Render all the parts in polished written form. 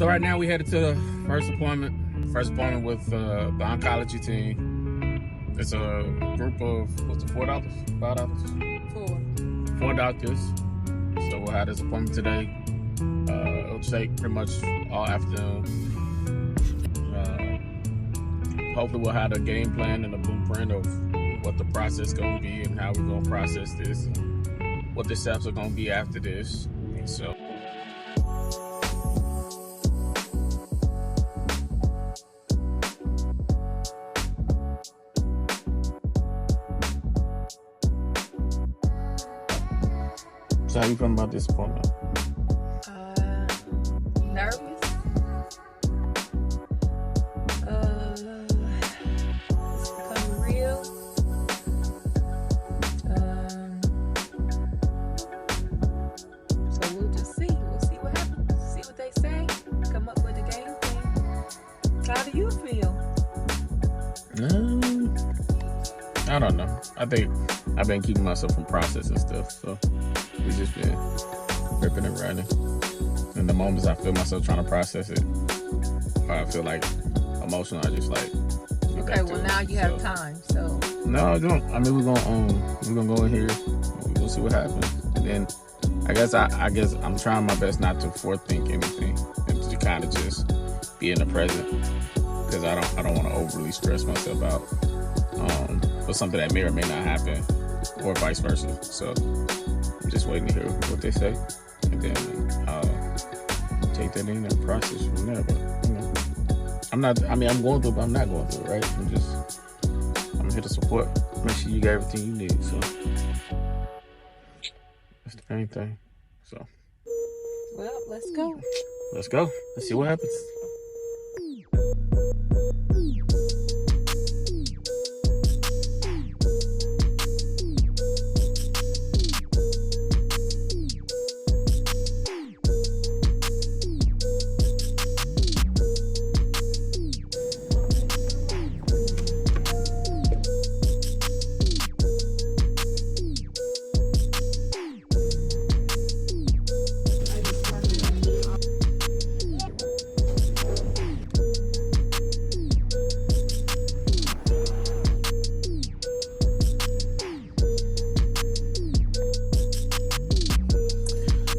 So right now we headed to the first appointment with the oncology team. It's a group of, what's it, $4? $5? Four doctors. So we'll have this appointment today. It'll take pretty much all afternoon. Hopefully we'll have a game plan and a blueprint of what the process is going to be and how we're going to process this and what the steps are going to be after this. So. So how you feeling about this appointment? Nervous. It's becoming real. So we'll just see. We'll see what happens. See what they say. Come up with a game plan. How do you feel? I don't know. I think I've been keeping myself from processing stuff, so we just been ripping and running. In the moments I feel myself trying to process it, or I feel like emotional, I just like. Okay, well now you have time, so. No, I don't. I mean, we're gonna go in here. We're gonna see what happens, and then I guess I'm trying my best not to forethink anything and to kind of just be in the present, because I don't want to overly stress myself out for something that may or may not happen, or vice versa. So I'm just waiting to hear what they say, and then I'll take that in and process from there. But you know, I'm going through it, but I'm not going through it, right? I'm here to support, make sure you got everything you need. So that's the main thing. So well, let's go. Let's see what happens.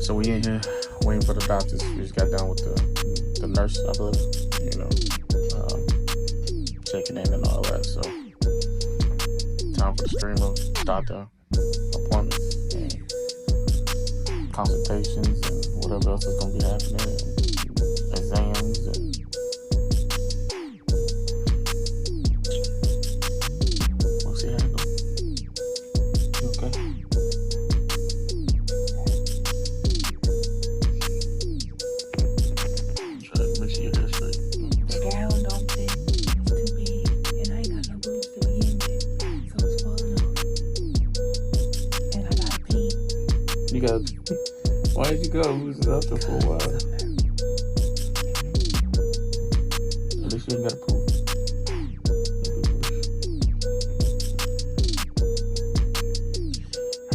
So we in here waiting for the doctors. We just got done with the nurse, I believe, checking in and all that. So time for the stream of doctor appointments and consultations and whatever else is gonna be happening, and exams and we'll see how it goes. You okay? You got. Why did you go? We was out there for a while. At least you ain't got to poop.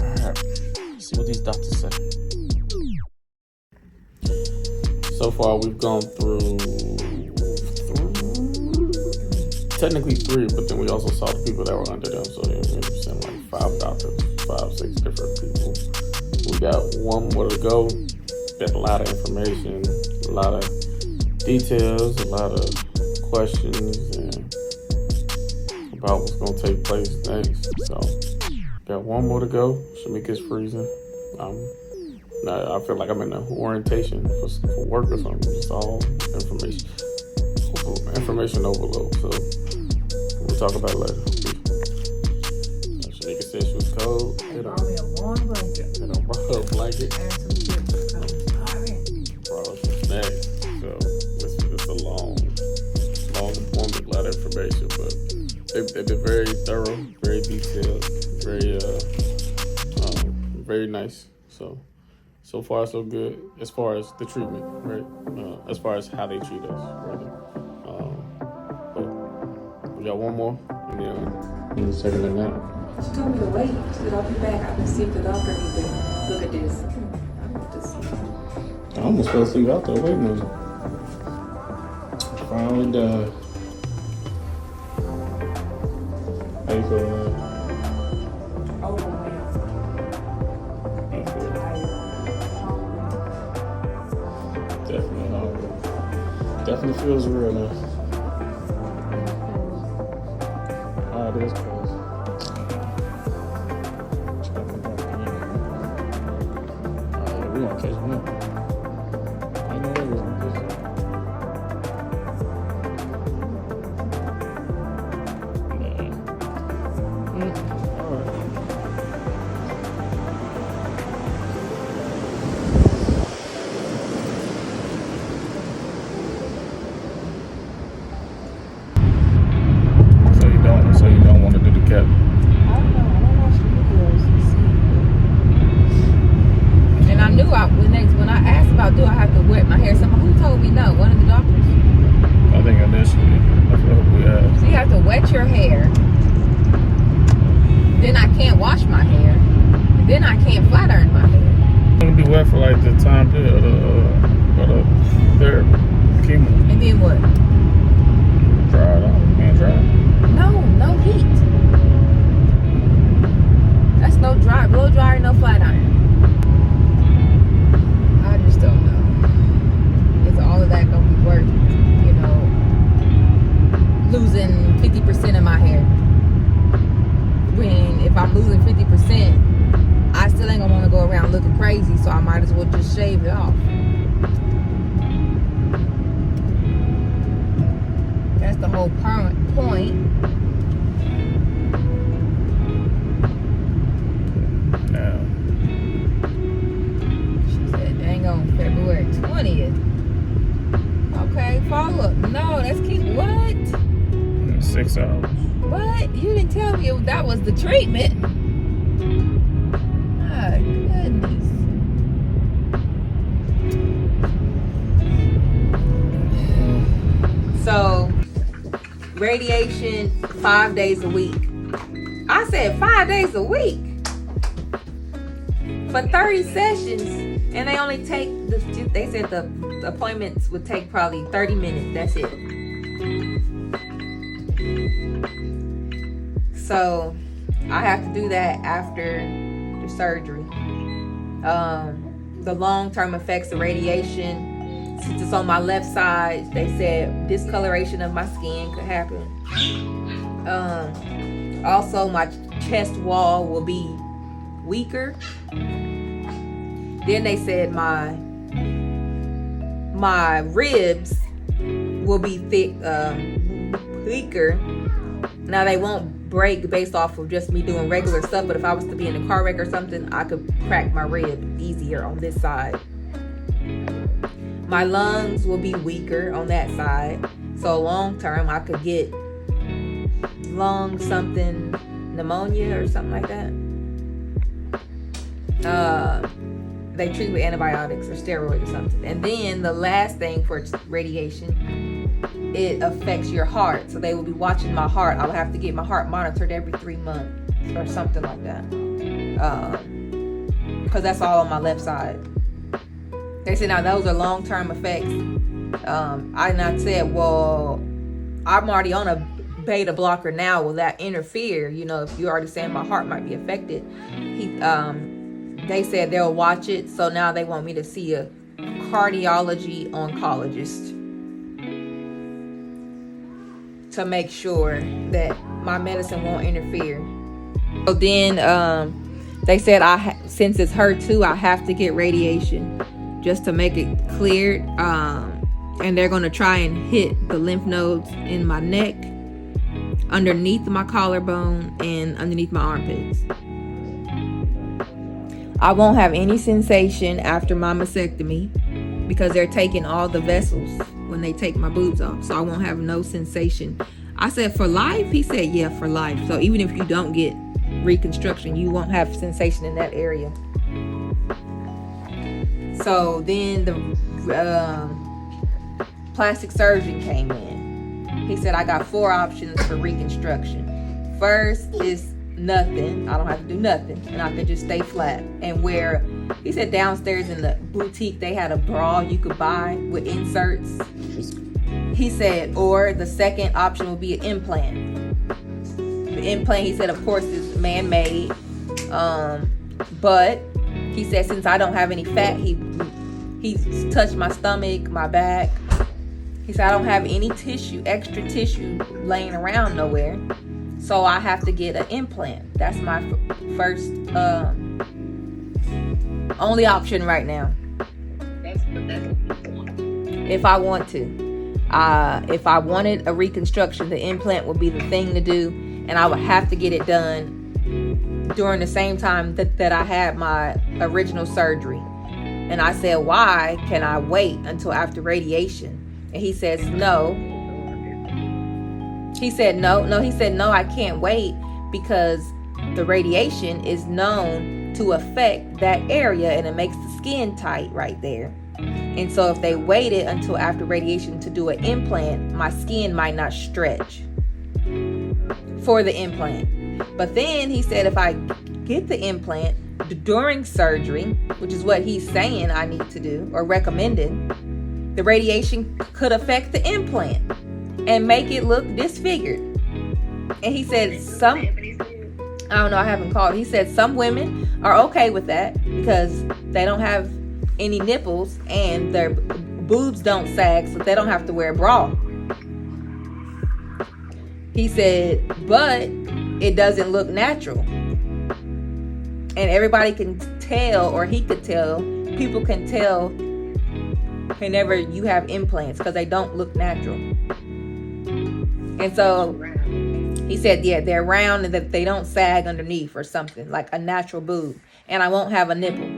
Alright. See what these doctors say. So far, we've gone through technically 3, but then we also saw the people that were under them. So we sent like 5 doctors, 5, 6 different people. We got 1 more to go. Got a lot of information, a lot of details, a lot of questions and about what's going to take place next. So, got 1 more to go. Shameika's freezing. I feel like I'm in an orientation for work or something. Just all information overload. So, we'll talk about it later. Shameika said she was cold. Brought me a warm blanket. They don't brought a blanket. And some chips. Brought us some snacks. So this is a long appointment, a lot of information, but they've been very thorough, very detailed, very nice. So far so good as far as the treatment, right? As far as how they treat us, rather. But we got 1 more, and then we'll take it in now. She told me to wait. She said, I'll be back. I can see if the doctor needs to look at this. I want to see. I almost fell asleep out there waiting on you. finally done. How you feeling? Overwhelmed. Tired. Hungry. Definitely hungry. Definitely feels real now. Alright, this close. Alright, we gonna catch him up. I know that was gonna catch him. Alright. So you don't want to do the cap. I don't know. I don't watch the videos and see. And I knew when I asked about do I have to wet my hair, someone who told me no, one of the doctors. I think initially, that's what we had. So you have to wet your hair. Then I can't wash my hair. And then I can't flat iron my hair. It's gonna be wet for like the time period of the therapy, chemo. And then what? Dry it out. Can't dry it. No heat. That's no dry, blow dryer, no flat iron. I just don't know. Is all of that gonna be worth, losing 50% of my hair? When if I'm losing 50%, I still ain't gonna want to go around looking crazy, so I might as well just shave it off. That's the whole point. Now, She said, dang on February 20th. Okay, follow up. No, that's keep what? 6 hours. What? You didn't tell me that was the treatment. My goodness. So, radiation 5 days a week. I said 5 days a week for 30 sessions, and they only take. They said the appointments would take probably 30 minutes. That's it. So, I have to do that after the surgery. The long-term effects of radiation. Since it's on my left side, they said discoloration of my skin could happen. Also, my chest wall will be weaker. Then they said my ribs will be weaker. Now they won't break based off of just me doing regular stuff, but if I was to be in a car wreck or something, I could crack my rib easier on this side. My lungs will be weaker on that side, so long term I could get pneumonia or something like that. They treat with antibiotics or steroids or something. And then the last thing for radiation, it affects your heart. So they will be watching my heart. I will have to get my heart monitored every 3 months or something like that. Because that's all on my left side. They said, now those are long-term effects. I said, well, I'm already on a beta blocker now. Will that interfere? If you're already saying my heart might be affected. They said they'll watch it. So now they want me to see a cardiology oncologist to make sure that my medicine won't interfere. So then they said since it's HER2, I have to get radiation just to make it cleared. And they're going to try and hit the lymph nodes in my neck, underneath my collarbone, and underneath my armpits. I won't have any sensation after my mastectomy because they're taking all the vessels when they take my boobs off. So I won't have no sensation. I said, for life? He said, yeah, for life. So even if you don't get reconstruction, you won't have sensation in that area. So then the plastic surgeon came in. He said, I got 4 options for reconstruction. First is nothing. I don't have to do nothing, and I could just stay flat and wear. He said downstairs in the boutique they had a bra you could buy with inserts. he said, or the second option would be an implant. The implant, he said, of course, is man-made. But he said, since I don't have any fat, he's touched my stomach, my back. He said, I don't have any extra tissue laying around nowhere. So I have to get an implant. That's my first, only option right now. If I want to. If I wanted a reconstruction, the implant would be the thing to do. And I would have to get it done during the same time that I had my original surgery. And I said, why can I wait until after radiation? And he says, no. He said, no, I can't wait because the radiation is known to affect that area and it makes the skin tight right there. And so if they waited until after radiation to do an implant, my skin might not stretch for the implant. But then he said, if I get the implant during surgery, which is what he's saying I need to do or recommended, the radiation could affect the implant and make it look disfigured. And he said I don't know, I haven't called. He said some women are okay with that because they don't have any nipples and their boobs don't sag, so they don't have to wear a bra. He said, but it doesn't look natural. And everybody can tell, or he could tell, people can tell whenever you have implants because they don't look natural. And so he said, yeah, they're round and that they don't sag underneath or something, like a natural boob. And I won't have a nipple.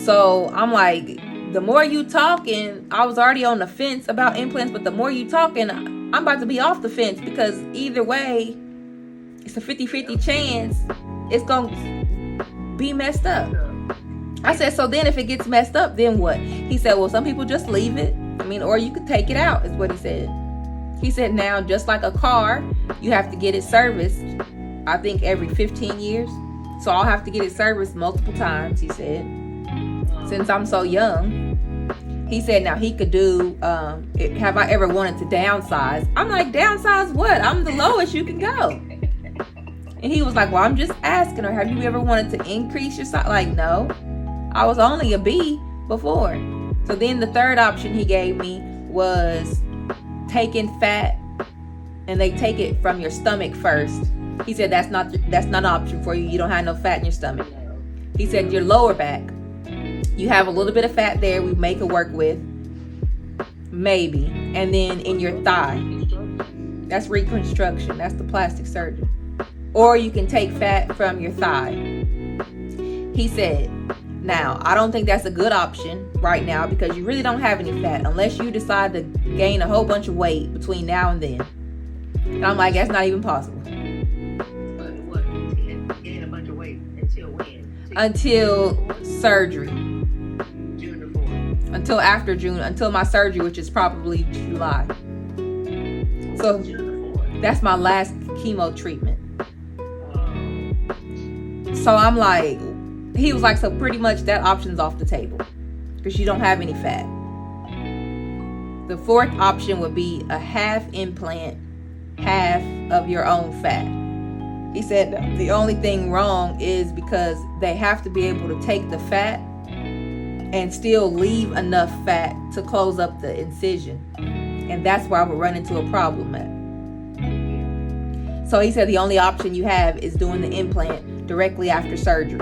So I'm like, the more you talking, I was already on the fence about implants, but the more you talking, I'm about to be off the fence because either way, it's a 50-50 chance it's going to be messed up. I said, so then if it gets messed up, then what? He said, well, some people just leave it. Or you could take it out, is what he said. He said, now, just like a car, you have to get it serviced, I think, every 15 years. So I'll have to get it serviced multiple times, he said, since I'm so young. He said, now, he could do, have I ever wanted to downsize? I'm like, downsize what? I'm the lowest you can go. And he was like, well, I'm just asking her, have you ever wanted to increase your size? Like, no, I was only a B before. So then the third option he gave me was taking fat, and they take it from your stomach first. He said, that's not an option for you. You don't have no fat in your stomach. He said, your lower back, you have a little bit of fat there we make it work with, maybe. And then in your thigh, that's reconstruction. That's the plastic surgeon. Or you can take fat from your thigh. He said, now, I don't think that's a good option right now because you really don't have any fat unless you decide to gain a whole bunch of weight between now and then. And I'm like, that's not even possible. What? Gain a bunch of weight until when? Until surgery. June the 4th. Until after June, until my surgery, which is probably July. So June the 4th. That's my last chemo treatment. So I'm like, he was like, so pretty much that option's off the table because you don't have any fat. The fourth option would be a half implant, half of your own fat. He said the only thing wrong is because they have to be able to take the fat and still leave enough fat to close up the incision. And that's why we're running into a problem at. So he said the only option you have is doing the implant directly after surgery.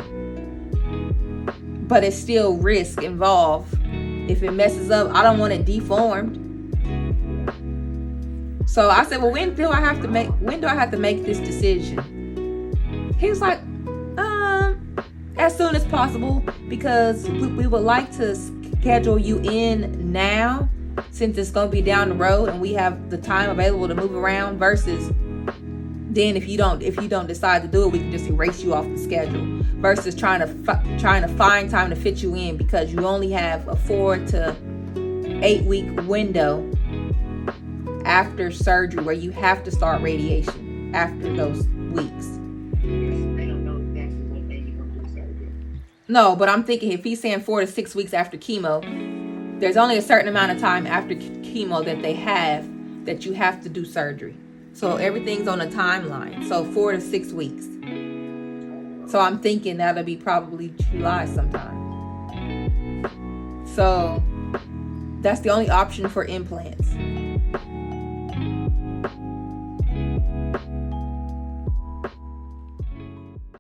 But it's still risk involved. If it messes up, I don't want it deformed. So I said, well, when do I have to make this decision? He was like, as soon as possible, because we would like to schedule you in now, since it's going to be down the road and we have the time available to move around, versus then if you don't decide to do it, we can just erase you off the schedule, versus trying to find time to fit you in because you only have a 4 to 8 week window after surgery where you have to start radiation after those weeks. They don't know exactly what day you're going to do surgery. No, but I'm thinking if he's saying 4 to 6 weeks after chemo, there's only a certain amount of time after chemo that they have that you have to do surgery. So everything's on a timeline. So 4 to 6 weeks. So I'm thinking that'll be probably July sometime. So that's the only option for implants.